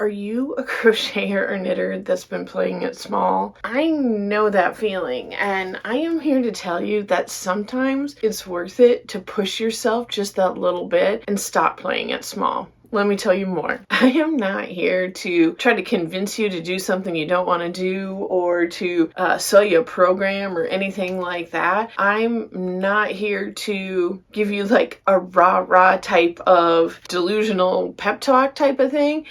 Are you a crocheter or knitter that's been playing it small? I know that feeling, and I am here to tell you that sometimes it's worth it to push yourself just that little bit and stop playing it small. Let me tell you more. I am not here to try to convince you to do something you don't want to do or to sell you a program or anything like that. I'm not here to give you like a rah-rah type of delusional pep talk type of thing.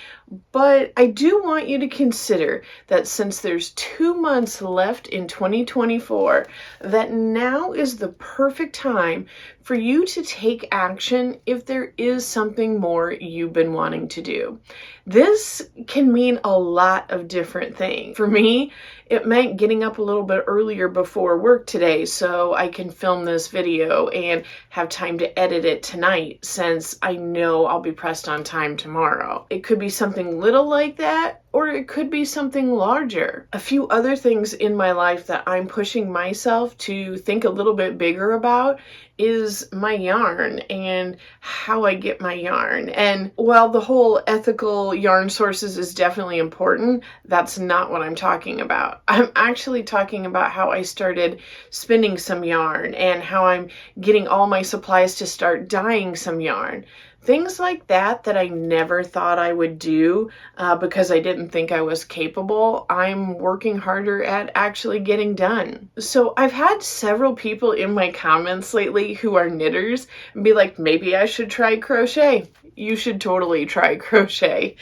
But I do want you to consider that since there's 2 months left in 2024, that now is the perfect time for you to take action if there is something more you've been wanting to do. This can mean a lot of different things. For me, it meant getting up a little bit earlier before work today so I can film this video and have time to edit it tonight since I know I'll be pressed on time tomorrow. It could be something little like that, or it could be something larger. A few other things in my life that I'm pushing myself to think a little bit bigger about is my yarn and how I get my yarn. And while the whole ethical yarn sources is definitely important, that's not what I'm talking about. I'm actually talking about how I started spinning some yarn and how I'm getting all my supplies to start dyeing some yarn. Things like that I never thought I would do because I didn't think I was capable, I'm working harder at actually getting done. So I've had several people in my comments lately who are knitters be like, maybe I should try crochet. You should totally try crochet.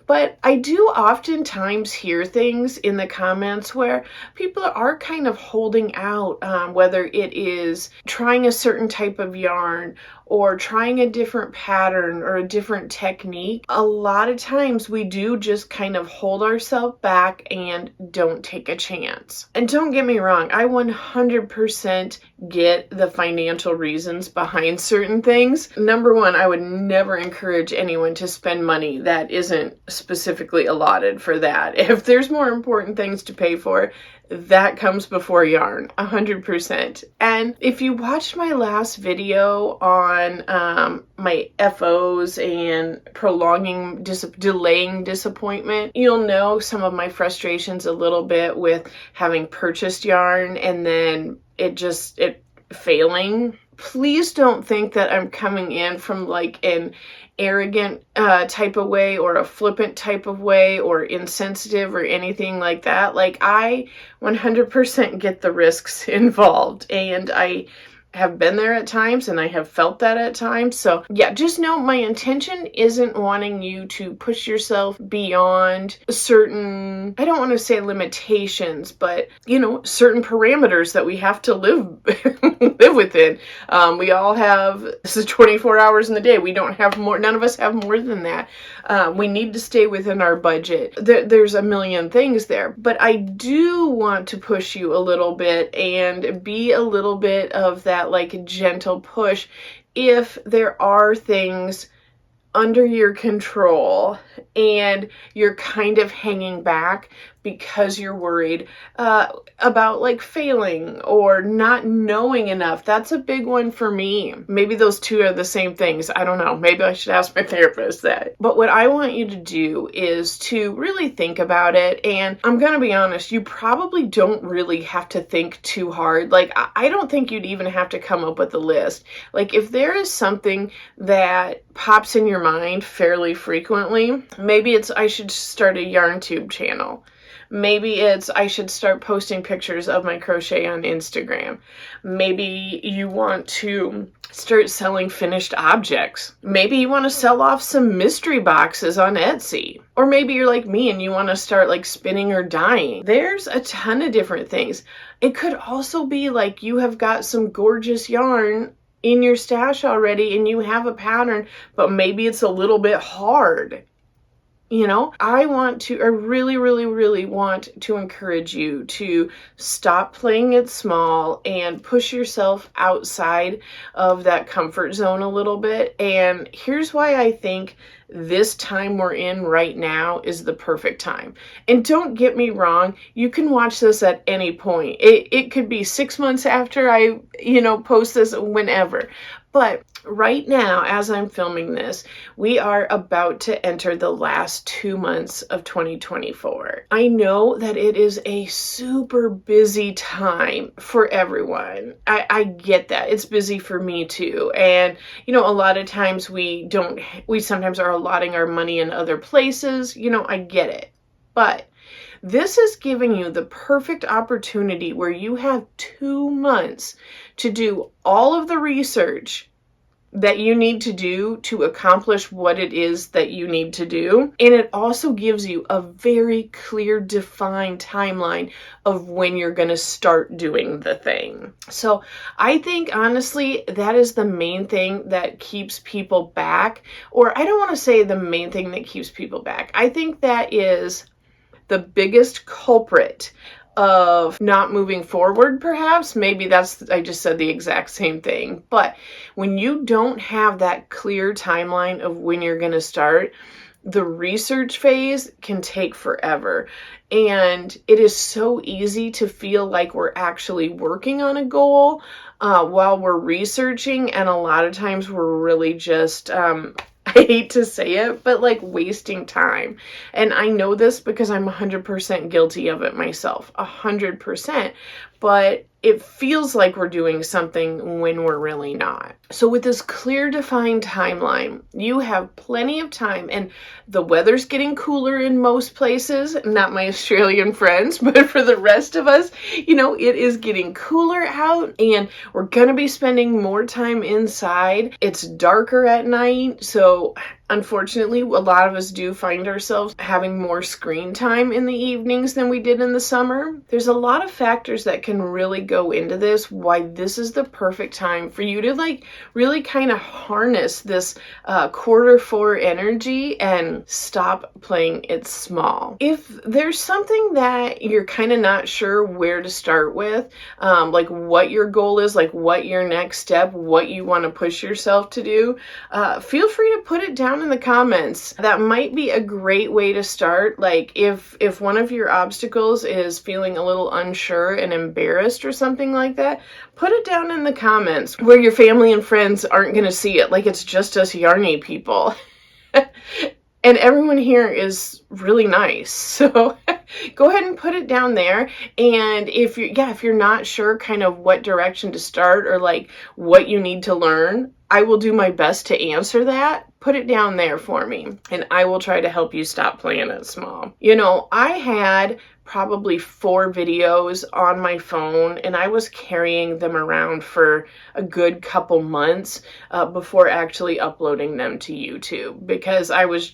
But I do oftentimes hear things in the comments where people are kind of holding out, whether it is trying a certain type of yarn or trying a different pattern or a different technique. A lot of times we do just kind of hold ourselves back and don't take a chance. And don't get me wrong, I 100% get the financial reasons behind certain things. Number one, I would never encourage anyone to spend money that isn't specifically allotted for that. If there's more important things to pay for, that comes before yarn, 100%. And if you watched my last video on my FOs and delaying disappointment, you'll know some of my frustrations a little bit with having purchased yarn and then it failing. Please don't think that I'm coming in from like an arrogant type of way or a flippant type of way or insensitive or anything like that. Like, I 100% get the risks involved, and I have been there at times and I have felt that at times. So yeah, just know my intention isn't wanting you to push yourself beyond certain, I don't want to say limitations, but certain parameters that we have to live within. We all have, this is 24 hours in the day. We don't have more, none of us have more than that. We need to stay within our budget. There's a million things there, but I do want to push you a little bit and be a little bit of that like a gentle push if there are things under your control and you're kind of hanging back because you're worried about like failing or not knowing enough. That's a big one for me. Maybe those two are the same things. I don't know. Maybe I should ask my therapist that. But what I want you to do is to really think about it. And I'm going to be honest, you probably don't really have to think too hard. Like, I don't think you'd even have to come up with a list. Like, if there is something that pops in your mind fairly frequently, maybe it's I should start a yarn tube channel. Maybe it's I should start posting pictures of my crochet on Instagram. Maybe you want to start selling finished objects. Maybe you want to sell off some mystery boxes on Etsy. Or maybe you're like me and you want to start like spinning or dyeing. There's a ton of different things. It could also be like you have got some gorgeous yarn in your stash already and you have a pattern, but maybe it's a little bit hard. I really, really, really want to encourage you to stop playing it small and push yourself outside of that comfort zone a little bit. And here's why I think this time we're in right now is the perfect time. And don't get me wrong, you can watch this at any point. It could be 6 months after I, post this, whenever. But right now, as I'm filming this, we are about to enter the last 2 months of 2024. I know that it is a super busy time for everyone. I get that. It's busy for me too. And, a lot of times we sometimes are allotting our money in other places. I get it. But this is giving you the perfect opportunity where you have 2 months to do all of the research that you need to do to accomplish what it is that you need to do. And it also gives you a very clear, defined timeline of when you're going to start doing the thing. So I think, honestly, that is the main thing that keeps people back. Or I don't want to say the main thing that keeps people back. I think that is the biggest culprit of not moving forward, perhaps. Maybe I just said the exact same thing. But when you don't have that clear timeline of when you're going to start, the research phase can take forever. And it is so easy to feel like we're actually working on a goal while we're researching. And a lot of times we're really just, I hate to say it, but like wasting time. And I know this because I'm 100% guilty of it myself, 100%. But it feels like we're doing something when we're really not. So with this clear, defined timeline, you have plenty of time, and the weather's getting cooler in most places, not my Australian friends, but for the rest of us, it is getting cooler out, and we're gonna be spending more time inside. It's darker at night, so unfortunately, a lot of us do find ourselves having more screen time in the evenings than we did in the summer. There's a lot of factors that can really go into this, why this is the perfect time for you to really kind of harness this Q4 energy and stop playing it small. If there's something that you're kind of not sure where to start with, like what your goal is, like what your next step, what you want to push yourself to do, feel free to put it down in the comments. That might be a great way to start. Like if one of your obstacles is feeling a little unsure and embarrassed or something like that, put it down in the comments where your family and friends aren't going to see it. Like it's just us yarny people. And everyone here is really nice. So go ahead and put it down there. And if you're not sure kind of what direction to start or like what you need to learn, I will do my best to answer that. Put it down there for me, and I will try to help you stop playing it small. I had probably 4 videos on my phone, and I was carrying them around for a good couple months before actually uploading them to YouTube, because I was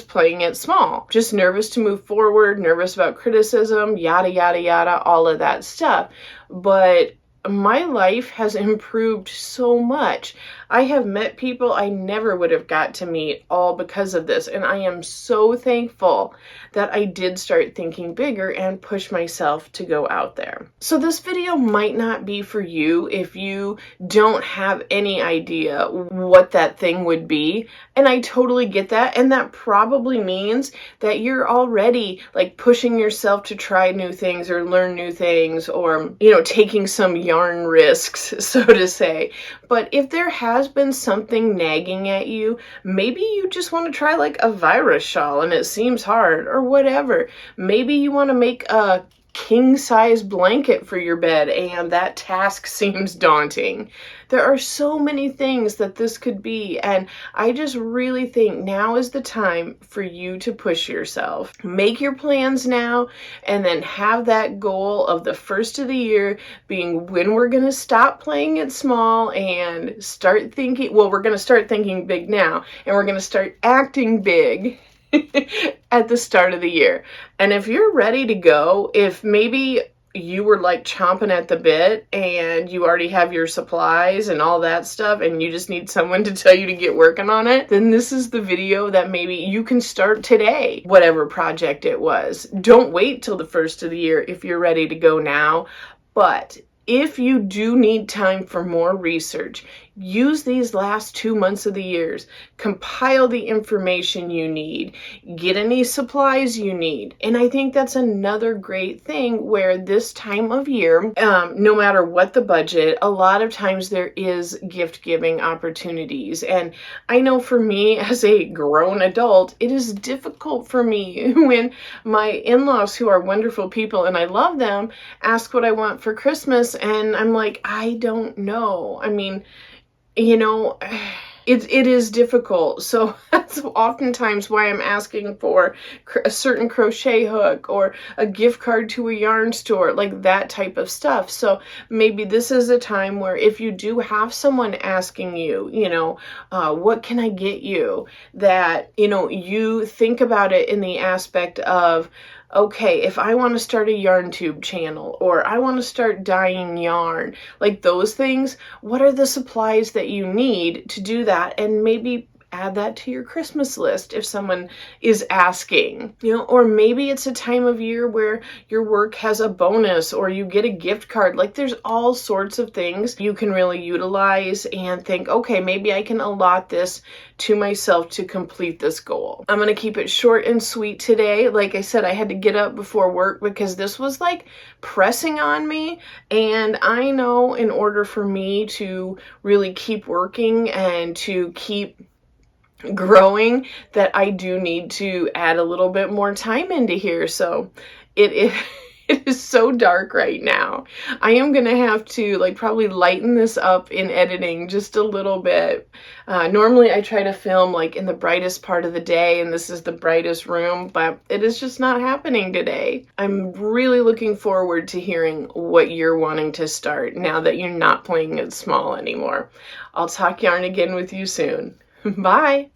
playing it small, just nervous to move forward, nervous about criticism, yada yada yada, all of that stuff. But my life has improved so much. I have met people I never would have got to meet, all because of this. And I am so thankful that I did start thinking bigger and push myself to go out there. So this video might not be for you if you don't have any idea what that thing would be. And I totally get that. And that probably means that you're already like pushing yourself to try new things or learn new things, or, taking some yarn risks, so to say. But if there has been something nagging at you, maybe you just want to try like a virus shawl and it seems hard, or whatever. Maybe you want to make a king-size blanket for your bed and that task seems daunting. There are so many things that this could be, and I just really think now is the time for you to push yourself. Make your plans now, and then have that goal of the first of the year being when we're going to stop playing it small and start thinking, well, we're going to start thinking big now, and we're going to start acting big at the start of the year. And if you're ready to go, if maybe you were like chomping at the bit and you already have your supplies and all that stuff and you just need someone to tell you to get working on it, then this is the video that maybe you can start today, whatever project it was. Don't wait till the first of the year if you're ready to go now. But if you do need time for more research, use these last 2 months of the years, compile the information you need, get any supplies you need. And I think that's another great thing where this time of year, no matter what the budget, a lot of times there is gift giving opportunities. And I know for me as a grown adult, it is difficult for me when my in-laws, who are wonderful people and I love them, ask what I want for Christmas. And I'm like, I don't know. I mean, you know, it is difficult. So that's oftentimes why I'm asking for a certain crochet hook or a gift card to a yarn store, like that type of stuff. So maybe this is a time where if you do have someone asking you, what can I get you, that, you think about it in the aspect of, okay, if I want to start a yarn tube channel or I want to start dyeing yarn, like those things, what are the supplies that you need to do that? And maybe add that to your Christmas list if someone is asking, or maybe it's a time of year where your work has a bonus or you get a gift card. Like there's all sorts of things you can really utilize and think, okay, maybe I can allot this to myself to complete this goal. I'm going to keep it short and sweet today. Like I said, I had to get up before work because this was like pressing on me. And I know in order for me to really keep working and to keep growing, that I do need to add a little bit more time into here. So it is so dark right now. I am gonna have to probably lighten this up in editing just a little bit. Normally I try to film in the brightest part of the day, and this is the brightest room, but it is just not happening today. I'm really looking forward to hearing what you're wanting to start now that you're not playing it small anymore. I'll talk yarn again with you soon. Bye.